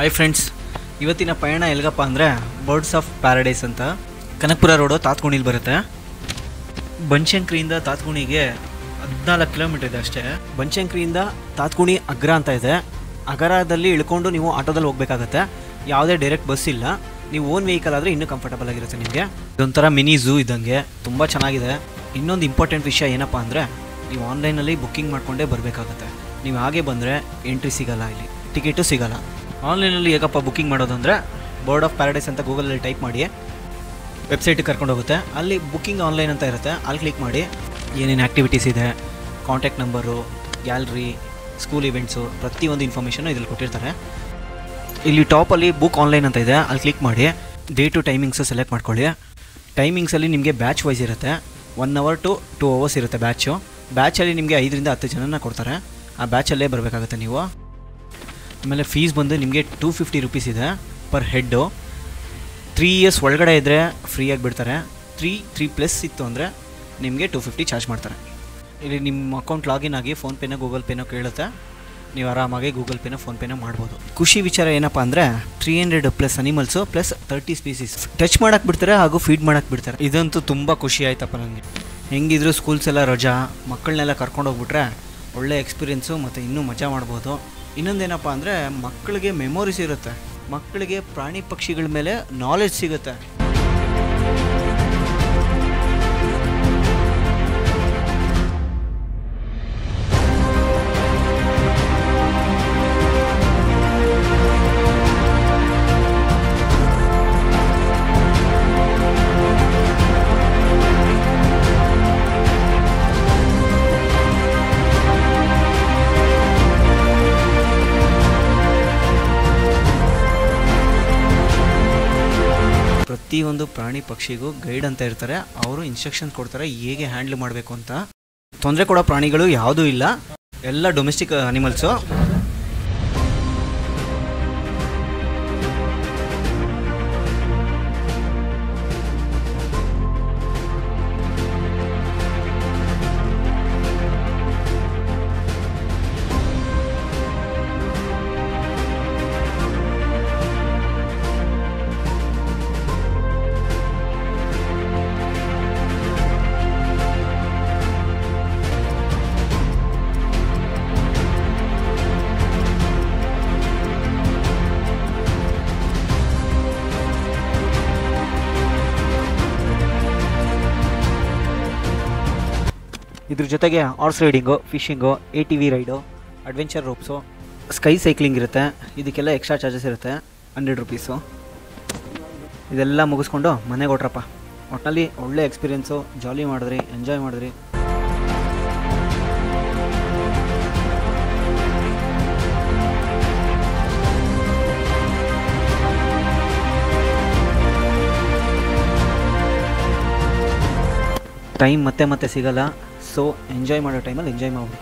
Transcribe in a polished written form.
Hi friends, ಇವತ್ತಿನ ಪಯಣ ಎಲ್ಗಪ್ಪ ಅಂದರೆ ಬರ್ಡ್ಸ್ ಆಫ್ ಪ್ಯಾರಡೈಸ್ ಅಂತ ಕನಕಪುರ ರೋಡು ತಾತ್ಗುಣಿಲಿ ಬರುತ್ತೆ. ಬನಶಂಕರಿಯಿಂದ ತಾತ್ಗುಣಿಗೆ 14 ಕಿಲೋಮೀಟರ್ ಇದೆ ಅಷ್ಟೇ. ಬನಶಂಕರಿಯಿಂದ ತಾತ್ಗುಣಿ ಅಗ್ರ ಅಂತ ಇದೆ. ಅಗರದಲ್ಲಿ ಇಳ್ಕೊಂಡು ನೀವು ಆಟೋದಲ್ಲಿ ಹೋಗಬೇಕಾಗತ್ತೆ. ಯಾವುದೇ ಡೈರೆಕ್ಟ್ ಬಸ್ ಇಲ್ಲ. ನೀವು ಓನ್ ವೆಹಿಕಲ್ ಆದರೆ ಇನ್ನೂ ಕಂಫರ್ಟಬಲ್ ಆಗಿರುತ್ತೆ ನಿಮಗೆ. ಇದೊಂಥರ ಮಿನಿ ಝೂ ಇದ್ದಂಗೆ ತುಂಬ ಚೆನ್ನಾಗಿದೆ. ಇನ್ನೊಂದು ಇಂಪಾರ್ಟೆಂಟ್ ವಿಷಯ ಏನಪ್ಪ ಅಂದರೆ ನೀವು ಆನ್ಲೈನಲ್ಲಿ ಬುಕ್ಕಿಂಗ್ ಮಾಡಿಕೊಂಡೇ ಬರಬೇಕಾಗತ್ತೆ. ನೀವು ಹಾಗೆ ಬಂದರೆ ಎಂಟ್ರಿ ಸಿಗೋಲ್ಲ, ಇಲ್ಲಿ ಟಿಕೆಟು ಸಿಗೋಲ್ಲ. ಆನ್ಲೈನಲ್ಲಿ ಹೇಗಪ್ಪ ಬುಕ್ಕಿಂಗ್ ಮಾಡೋದಂದರೆ ಬರ್ಡ್ ಆಫ್ ಪ್ಯಾರಡೈಸ್ ಅಂತ ಗೂಗಲಲ್ಲಿ ಟೈಪ್ ಮಾಡಿ ವೆಬ್ಸೈಟಿಗೆ ಕರ್ಕೊಂಡು ಹೋಗುತ್ತೆ. ಅಲ್ಲಿ ಬುಕ್ಕಿಂಗ್ ಆನ್ಲೈನ್ ಅಂತ ಇರುತ್ತೆ. ಅಲ್ಲಿ ಕ್ಲಿಕ್ ಮಾಡಿ ಏನೇನು ಆ್ಯಕ್ಟಿವಿಟೀಸ್ ಇದೆ, contact number, gallery, school events, ಪ್ರತಿಯೊಂದು ಇನ್ಫಾರ್ಮೇಷನ್ನು ಇದ್ರಲ್ಲಿ ಕೊಟ್ಟಿರ್ತಾರೆ. ಇಲ್ಲಿ ಟಾಪಲ್ಲಿ ಬುಕ್ ಆನ್ಲೈನ್ ಅಂತ ಇದೆ. ಅಲ್ಲಿ ಕ್ಲಿಕ್ ಮಾಡಿ ಡೇ ಟು ಟೈಮಿಂಗ್ಸು ಸೆಲೆಕ್ಟ್ ಮಾಡ್ಕೊಳ್ಳಿ. ಟೈಮಿಂಗ್ಸಲ್ಲಿ ನಿಮಗೆ ಬ್ಯಾಚ್ ವೈಸ್ ಇರುತ್ತೆ. 1 hour to 2 hours ಇರುತ್ತೆ ಬ್ಯಾಚು. ಬ್ಯಾಚಲ್ಲಿ ನಿಮಗೆ 5 ರಿಂದ 10 ಜನನ ಕೊಡ್ತಾರೆ. ಆ ಬ್ಯಾಚಲ್ಲೇ ಬರಬೇಕಾಗುತ್ತೆ ನೀವು. ಆಮೇಲೆ ಫೀಸ್ ಬಂದು ನಿಮಗೆ 250 ರೂಪೀಸ್ ಇದೆ ಪರ್ ಹೆಡ್ಡು. 3 years ಒಳಗಡೆ ಇದ್ದರೆ ಫ್ರೀಯಾಗಿ ಬಿಡ್ತಾರೆ. 3+ ಇತ್ತು ಅಂದರೆ ನಿಮಗೆ 250 ಚಾರ್ಜ್ ಮಾಡ್ತಾರೆ. ಇಲ್ಲಿ ನಿಮ್ಮ ಅಕೌಂಟ್ ಲಾಗಿನ್ ಆಗಿ ಫೋನ್ಪೇನೋ ಗೂಗಲ್ ಪೇನೋ ಕೇಳುತ್ತೆ. ನೀವು ಆರಾಮಾಗಿ ಗೂಗಲ್ ಪೇನೋ ಫೋನ್ಪೇನೋ ಮಾಡ್ಬೋದು. ಖುಷಿ ವಿಚಾರ ಏನಪ್ಪ ಅಂದರೆ 300+ ಅನಿಮಲ್ಸು ಪ್ಲಸ್ 30 ಸ್ಪೀಸೀಸ್ ಟಚ್ ಮಾಡೋಕ್ಕೆ ಬಿಡ್ತಾರೆ ಹಾಗೂ ಫೀಡ್ ಮಾಡೋಕ್ಕೆ ಬಿಡ್ತಾರೆ. ಇದಂತೂ ತುಂಬ ಖುಷಿ ಆಯ್ತಪ್ಪ ನನಗೆ. ಹೆಂಗಿದ್ರು ಸ್ಕೂಲ್ಸ್ ಎಲ್ಲ ರಜಾ, ಮಕ್ಕಳನ್ನೆಲ್ಲ ಕರ್ಕೊಂಡೋಗ್ಬಿಟ್ರೆ ಒಳ್ಳೆ ಎಕ್ಸ್ಪೀರಿಯೆನ್ಸು ಮತ್ತು ಇನ್ನೂ ಮಜಾ ಮಾಡ್ಬೋದು. ಇನ್ನೊಂದೇನಪ್ಪ ಅಂದರೆ ಮಕ್ಕಳಿಗೆ ಮೆಮೊರೀಸ್ ಇರುತ್ತೆ. ಮಕ್ಕಳಿಗೆ ಪ್ರಾಣಿ ಪಕ್ಷಿಗಳ ಮೇಲೆ ನಾಲೆಡ್ಜ್ ಸಿಗುತ್ತೆ. ಪ್ರತಿಯೊಂದು ಪ್ರಾಣಿ ಪಕ್ಷಿಗೂ ಗೈಡ್ ಅಂತ ಇರ್ತಾರೆ. ಅವರು ಇನ್ಸ್ಟ್ರಕ್ಷನ್ ಕೊಡ್ತಾರೆ ಹೇಗೆ ಹ್ಯಾಂಡಲ್ ಮಾಡಬೇಕು ಅಂತ. ತೊಂದರೆ ಕೊಡೋ ಪ್ರಾಣಿಗಳು ಯಾವುದೂ ಇಲ್ಲ, ಎಲ್ಲ ಡೊಮೆಸ್ಟಿಕ್ ಅನಿಮಲ್ಸು. ಇದ್ರ ಜೊತೆಗೆ horse riding, fishing, ATV ride, adventure ropes, sky cycling ಇರುತ್ತೆ. ಇದಕ್ಕೆಲ್ಲ ಎಕ್ಸ್ಟ್ರಾ ಚಾರ್ಜಸ್ ಇರುತ್ತೆ, 100 ರೂಪೀಸು. ಇದೆಲ್ಲ ಮುಗಿಸ್ಕೊಂಡು ಮನೆಗೆ ಹೊಟ್ರಪ್ಪ. ಒಟ್ಟಿನಲ್ಲಿ ಒಳ್ಳೆ ಎಕ್ಸ್ಪೀರಿಯೆನ್ಸು, ಜಾಲಿ ಮಾಡಿದ್ರಿ, ಎಂಜಾಯ್ ಮಾಡಿದ್ರಿ. ಟೈಮ್ ಮತ್ತೆ ಸಿಗಲ್ಲ. ಸೊ ಎಂಜಾಯ್ ಮಾಡೋ ಟೈಮಲ್ಲಿ ಎಂಜಾಯ್ ಮಾಡಿ.